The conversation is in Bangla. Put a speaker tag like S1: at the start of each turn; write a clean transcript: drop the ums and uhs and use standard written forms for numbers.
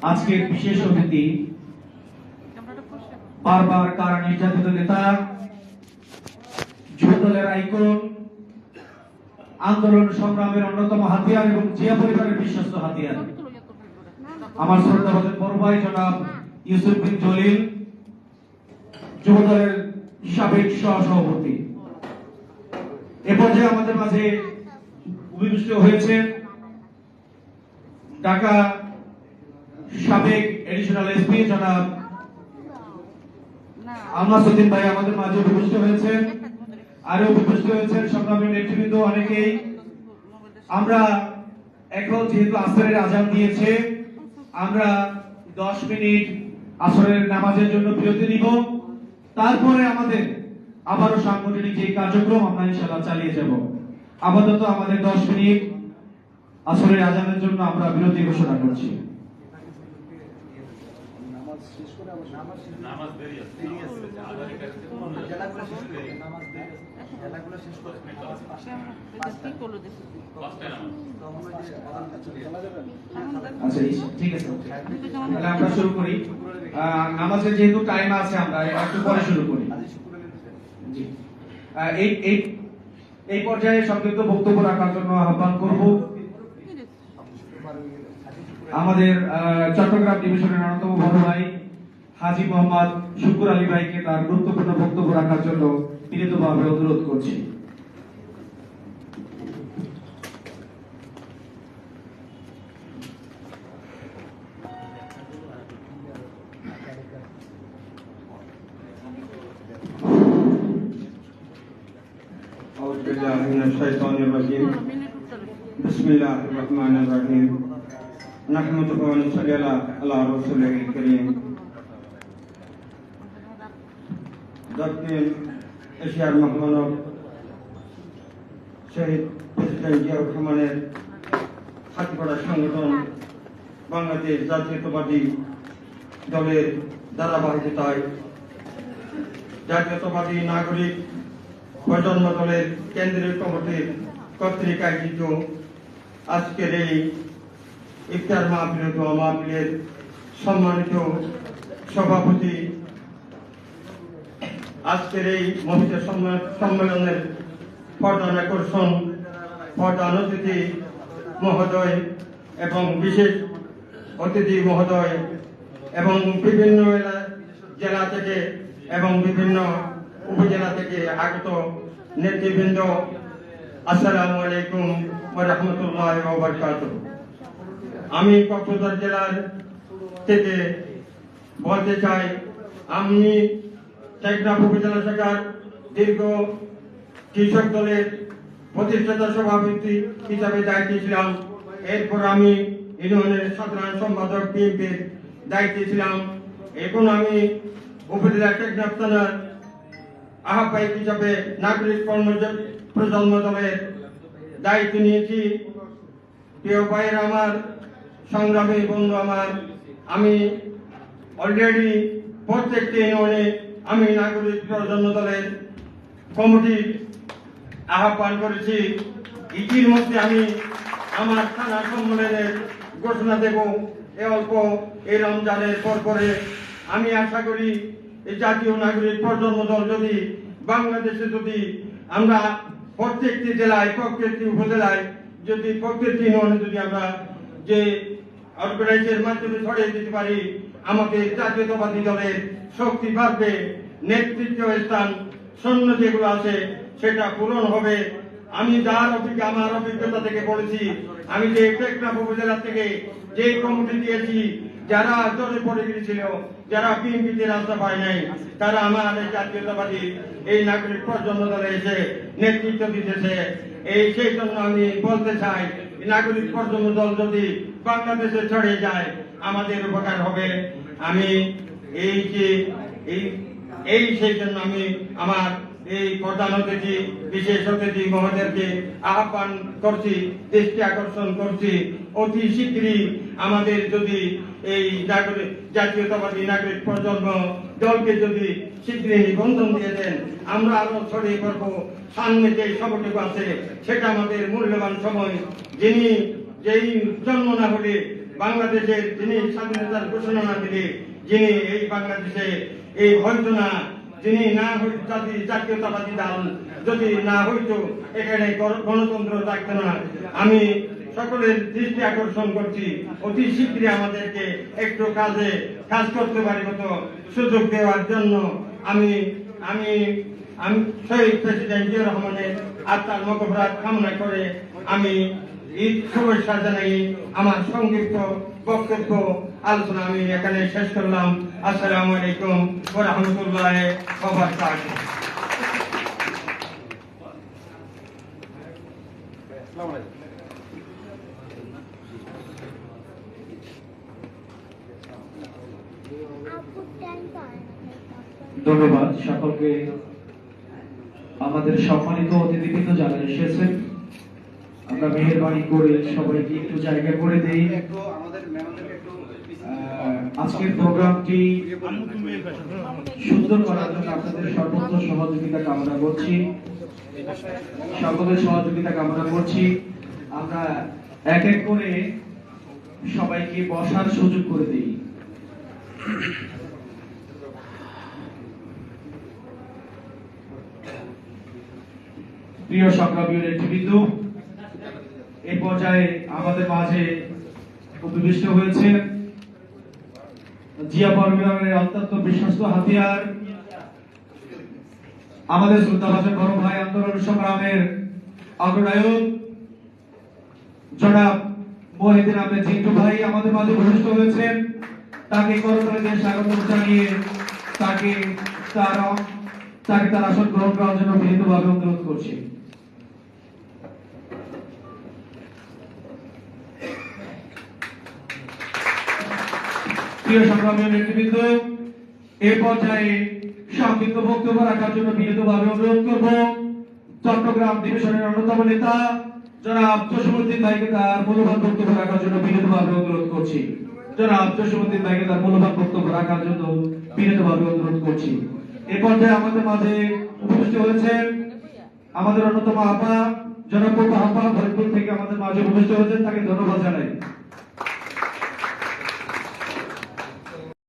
S1: আজকের বিশেষ অতিথি বারবার কারা নির্যাতিত নেতা, যুবদলের আইকন, আন্দোলন সংগ্রামের অন্যতম হাতিয়ার এবং জিয়া পরিবারের বিশ্বস্ত হাতিয়ার আমার শ্রদ্ধাভাজন বড় ভাই জনাব ইউসুফ বিন জলিল, যুবদলের সাবেক সহসভাপতি। এ পর্যায়ে আমাদের মাঝে উপবিষ্ট হয়েছে ঢাকা সাবেক এডিশনাল এসপি জনাব আলমাসউদ্দিন ভাই আমাদের মাঝে উপবিষ্ট হয়েছেন। আরো উপবিষ্ট হয়েছেন সংগ্রামী নেতৃবৃন্দ অনেকেই। আমরা এখন যেহেতু আসরের আজান দিয়েছে, আমরা 10 মিনিট আসরের নামাজের জন্য বিরতি নিব। তারপরে আমাদের আবারও সাংগঠনিক যে কার্যক্রম আমরা ইনশাআল্লাহ চালিয়ে যাব। আপাতত আমাদের 10 মিনিট আসরের আজানের জন্য আমরা বিরতি ঘোষণা করছি। আচ্ছা ঠিক আছে, তাহলে আমরা শুরু করি। নামাজের যেহেতু টাইম আছে আমরা একটু পরে শুরু করি। এই পর্যায়ে সংক্ষিপ্ত বক্তব্য রাখার জন্য আহ্বান করব আমাদের চট্টগ্রাম ডিভিশনের অন্যতম বড় ভাই হাজী মোহাম্মদ শুকুর আলী ভাইকে তার গুরুত্বপূর্ণ বক্তব্য রাখার জন্য বিনীতভাবে অনুরোধ করছি।
S2: बिस्मिल्लाहिर रहमानिर रहीम नहमदुहु व नसल्ली अला रसूलिल करीम। दक्षिण एशियार महामानव শহীদ প্রেসিডেন্ট জিয়াউর রহমানের হাতগড়া সংগঠন বাংলাদেশ জাতীয়তাবাদী দলের ধারাবাহিকতায় জাতীয়তাবাদী নাগরিক প্রজন্ম দলের কেন্দ্রীয় কমিটির কর্তৃক আয়োজিত আজকের এই ইফতার মাহফিল ও দোয়া মাহফিলের সম্মানিত সভাপতি, আজকের এই মহিলা সম্মেলনের প্রধান আকর্ষণ, প্রধান অতিথি মহোদয় এবং বিশেষ অতিথি মহোদয় এবং বিভিন্ন জেলা থেকে এবং বিভিন্ন উপজেলা থেকে আগত নেতৃবৃন্দ, আসসালামু আলাইকুম ওয়া রাহমাতুল্লাহি ওয়া বারাকাতুহু। আমি কক্সবাজার জেলার থেকে বলতে চাই, আমি টেকনাফ উপজেলা শাখার দীর্ঘ কৃষক দলের প্রতিষ্ঠাতা সভাপতি হিসাবে দায়িত্বে ছিলাম। এরপর আমি ইউনিয়নের সাধারণ সম্পাদক বিএনপির দায়িত্বে ছিলাম। এখন আমি উপজেলা টেকনাফ থানার আহ্বায়ক হিসাবে নাগরিক প্রজন্ম দলের দায়িত্ব নিয়েছি। প্রিয় ভাইয়ের আমার, সংগ্রামী বন্ধু আমার, আমি অলরেডি প্রত্যেকটি ইউনিয়নে আমি নাগরিক প্রজন্ম দলের কমিটি আহ্বান করেছি। ইতিমধ্যে আমি আমার থানা সম্মেলনের ঘোষণা দেব এই রমজানের পরে। আমি আশা করি এই জাতীয় নাগরিক প্রজন্ম দল যদি বাংলাদেশে যদি আমরা প্রত্যেকটি জেলায়, প্রত্যেকটি উপজেলায় যদি প্রত্যেকটি ইউনিয়নে যদি আমরা যে অর্গানাইজের মাধ্যমে ছড়িয়ে দিতে পারি, আমাদের জাতীয়তাবাদী দলের শক্তি বাড়বে, নেতৃত্ব স্থান শূন্য যেগুলো আছে সেটা পূরণ হবে। আমি আমার অভিজ্ঞতা থেকে বলেছি, আমি যে টেকনাফ উপজেলা থেকে যে কমিটি দিয়েছি, যারা জলে পড়ে গিয়েছিল, যারা বিএনপিতে রাস্তা পায় নাই, তারা আমার জাতীয়তাবাদী এই নাগরিক প্রজন্ম দলে এসে নেতৃত্ব দিতেছে। সেই জন্য আমি বলতে চাই, নাগরিক প্রজন্ম দল যদি বাংলাদেশে ছড়িয়ে যায় আমাদের উপকার হবে। আমি সেই জন্য আমি আমার এই প্রধান অতিথি, বিশেষ অতিথি মহোদয়কে আহ্বান করছি, দৃষ্টি আকর্ষণ করছি, অতি শীঘ্রই আমাদের যদি এই জাতীয়তাবাদী নাগরিক প্রজন্ম দলকে যদি শীঘ্রই নিবন্ধন দিয়ে দেন, আমরা আরো ছড়িয়ে পড়বো। সামনে যে সময়টুকু আছে সেটা আমাদের মূল্যবান সময়। যেই জন্ম না হলে বাংলাদেশের যিনি স্বাধীনতার ঘোষণা না দিলে যিনি এই বাংলাদেশে এই হইতো না, যিনি না হইত জাতীয়তাবাদী দল যদি না হইতো এখানে গণতন্ত্র থাকতো না। আমি সকলের দৃষ্টি আকর্ষণ করছি, অতি শীঘ্রই আমাদেরকে একটু কাজ করতে পারি মতো সুযোগ দেওয়ার জন্য আমি আমি আমি শহীদ প্রেসিডেন্ট জিয়াউর রহমানের আত্মার মগফরাত কামনা করে আমি ঈদ শুভেচ্ছা জানাই আমার সংক্ষিপ্ত বক্তব্য আলোচনা আমি এখানে শেষ করলাম। আসসালামু আলাইকুম ওয়া রাহমাতুল্লাহি ওয়া বারাকাতুহু।
S1: ধন্যবাদ সকলকে। আমাদের সম্মানিত অতিথিবৃন্দ যারা এসেছেন, আমরা মেহেরবানি করে সবাইকে একটু জায়গা করে দেই। আজকের প্রোগ্রামটি সুন্দর করার জন্য আপনাদের সর্বোচ্চ সহযোগিতা কামনা করছি, সকলের সহযোগিতা কামনা করছি। আমরা এক এক করে সবাইকে বসার সুযোগ করে দিই। প্রিয় সংগ্রামী নেতৃবৃন্দ, এই পর্যায়ে আমাদের মাঝে উপবিষ্ট হয়েছে জিয়া পরিবারের অত্যন্ত বিশ্বস্ত হাতিয়ার, আমাদের শ্রদ্ধাভাজন বড় ভাই, আন্দোলন সংগ্রামের অগ্রনায়ক জনাব মহিউদ্দিন আহমেদ জিন্টু ভাই আমাদের মাঝে উপবিষ্ট হয়েছেন। তাকে করতালি দিয়ে স্বাগত জানিয়ে তাকে তার আসন গ্রহণ করার জন্য বিনীতভাবে অনুরোধ করছি। প্রিয় সংগ্রামী নেতৃবৃন্দ, এই পর্যায়ে সংক্ষিপ্ত বক্তব্য রাখার জন্য বিনীতভাবে অনুরোধ করব চট্টগ্রাম ডিভিশনের অন্যতম নেতা জনাব জসিমউদ্দিন ভাইকে তার মূল্যবান বক্তব্য রাখার জন্য বিনীতভাবে অনুরোধ করছি। জনাব জসিমউদ্দিন ভাইকে তার মূল্যবান বক্তব্য রাখার জন্য বিনীতভাবে অনুরোধ করছি। এই পর্যায়ে আমাদের মাঝে উপস্থিত হয়েছেন আমাদের অন্যতম আপা জনাব আপা ফরিদপুর থেকে আমাদের মাঝে উপস্থিত হয়েছেন, তাকে ধন্যবাদ জানাই।